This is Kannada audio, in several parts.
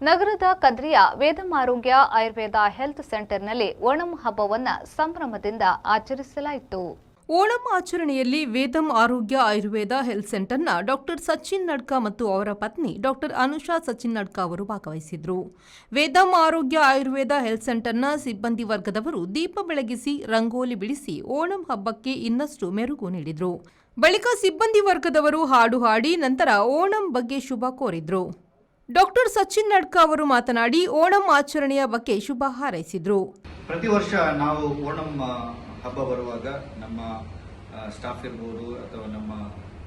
ನಗರದ ಕದ್ರಿಯ ವೇದಂ ಆರೋಗ್ಯ ಆಯುರ್ವೇದ ಹೆಲ್ತ್ ಸೆಂಟರ್ನಲ್ಲಿ ಓಣಂ ಹಬ್ಬವನ್ನು ಸಂಭ್ರಮದಿಂದ ಆಚರಿಸಲಾಯಿತು. ಓಣಂ ಆಚರಣೆಯಲ್ಲಿ ವೇದಂ ಆರೋಗ್ಯ ಆಯುರ್ವೇದ ಹೆಲ್ತ್ ಸೆಂಟರ್ನ ಡಾಕ್ಟರ್ ಸಚಿನ್ ನಡ್ಕಾ ಮತ್ತು ಅವರ ಪತ್ನಿ ಡಾಕ್ಟರ್ ಅನುಷಾ ಸಚಿನ್ ನಡ್ಕಾ ಅವರು ಭಾಗವಹಿಸಿದ್ರು. ವೇದಂ ಆರೋಗ್ಯ ಆಯುರ್ವೇದ ಹೆಲ್ತ್ ಸೆಂಟರ್ನ ಸಿಬ್ಬಂದಿ ವರ್ಗದವರು ದೀಪ ಬೆಳಗಿಸಿ ರಂಗೋಲಿ ಬಿಡಿಸಿ ಓಣಂ ಹಬ್ಬಕ್ಕೆ ಇನ್ನಷ್ಟು ಮೆರುಗು ನೀಡಿದ್ರು. ಬಳಿಕ ಸಿಬ್ಬಂದಿ ವರ್ಗದವರು ಹಾಡು ಹಾಡಿ ನಂತರ ಓಣಂ ಬಗ್ಗೆ ಶುಭ ಕೋರಿದ್ರು. ಡಾಕ್ಟರ್ ಸಚಿನ್ ನಡ್ಕಾ ಅವರು ಮಾತನಾಡಿ ಓಣಂ ಆಚರಣೆಯ ಬಗ್ಗೆ ಶುಭ ಹಾರೈಸಿದ್ರು. ಪ್ರತಿ ವರ್ಷ ನಾವು ಓಣಂ ಹಬ್ಬ ಬರುವಾಗ ನಮ್ಮ ಸ್ಟಾಫ್ ಇರ್ಬೋದು ಅಥವಾ ನಮ್ಮ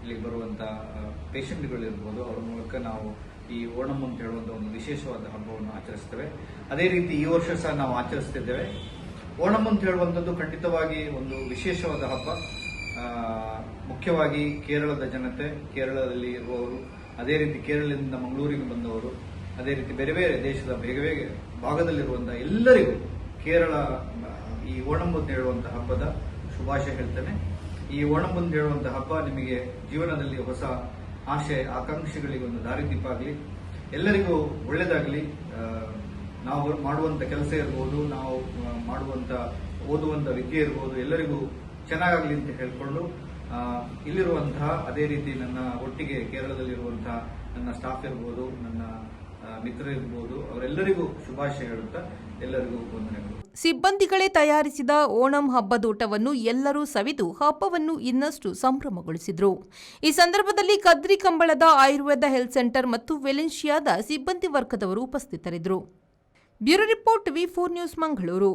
ಇಲ್ಲಿಗೆ ಬರುವಂಥ ಪೇಷಂಟ್ಗಳಿರ್ಬೋದು ಅವರ ಮೂಲಕ ನಾವು ಈ ಓಣಂ ಅಂತ ಹೇಳುವಂಥ ಒಂದು ವಿಶೇಷವಾದ ಹಬ್ಬವನ್ನು ಆಚರಿಸ್ತೇವೆ. ಅದೇ ರೀತಿ ಈ ವರ್ಷ ಸಹ ನಾವು ಆಚರಿಸ್ತಿದ್ದೇವೆ. ಓಣಂ ಅಂತ ಹೇಳುವಂಥದ್ದು ಖಂಡಿತವಾಗಿ ಒಂದು ವಿಶೇಷವಾದ ಹಬ್ಬ. ಮುಖ್ಯವಾಗಿ ಕೇರಳದ ಜನತೆ, ಕೇರಳದಲ್ಲಿ ಇರುವವರು, ಅದೇ ರೀತಿ ಕೇರಳದಿಂದ ಮಂಗಳೂರಿಗೆ ಬಂದವರು, ಅದೇ ರೀತಿ ಬೇರೆ ಬೇರೆ ದೇಶದ ಬೇರೆ ಬೇರೆ ಭಾಗದಲ್ಲಿರುವಂತಹ ಎಲ್ಲರಿಗೂ ಕೇರಳ ಈ ಓಣಂ ಅಂತ ಹೇಳುವಂತಹ ಹಬ್ಬದ ಶುಭಾಶಯ ಹೇಳ್ತೇನೆ. ಈ ಓಣಂ ಅಂತ ಹೇಳುವಂತಹ ಹಬ್ಬ ನಿಮಗೆ ಜೀವನದಲ್ಲಿ ಹೊಸ ಆಶೆ ಆಕಾಂಕ್ಷೆಗಳಿಗೆ ಒಂದು ದಾರಿದೀಪ ಆಗಲಿ, ಎಲ್ಲರಿಗೂ ಒಳ್ಳೆಯದಾಗಲಿ. ನಾವು ಮಾಡುವಂತ ಕೆಲಸ ಇರ್ಬೋದು, ನಾವು ಮಾಡುವಂತ ಓದುವಂತ ವಿದ್ಯೆ ಇರ್ಬೋದು, ಎಲ್ಲರಿಗೂ ಚೆನ್ನಾಗಾಗಲಿ ಅಂತ ಹೇಳ್ಕೊಂಡು ಇಲ್ಲಿರುವಂತಹ ಅದೇ ರೀತಿ ನನ್ನ ಒಟ್ಟಿಗೆ ಕೇರಳದಲ್ಲಿರುವಂತಹ ನನ್ನ ಸ್ಟಾಫ್ ಇರ್ಬೋದು, ನನ್ನ ಮಿತ್ರರಿರ್ಬೋದು, ಅವರೆಲ್ಲರಿಗೂ ಶುಭಾಶಯ ಹೇಳುತ್ತಾ ಎಲ್ಲರಿಗೂ ವಂದನೆಗಳು. ಸಿಬ್ಬಂದಿಗಳೇ ತಯಾರಿಸಿದ ಓಣಂ ಹಬ್ಬದೂಟವನ್ನು ಎಲ್ಲರೂ ಸವಿದು ಹಬ್ಬವನ್ನು ಇನ್ನಷ್ಟು ಸಂಭ್ರಮಗೊಳಿಸಿದ್ರು. ಈ ಸಂದರ್ಭದಲ್ಲಿ ಕದ್ರಿ ಕಂಬಳದ ಆಯುರ್ವೇದ ಹೆಲ್ತ್ ಸೆಂಟರ್ ಮತ್ತು ವೆಲೆನ್ಷಿಯಾದ ಸಿಬ್ಬಂದಿ ವರ್ಗದವರು ಉಪಸ್ಥಿತರಿದ್ದರು. Bureau report V4 news Mangaluru.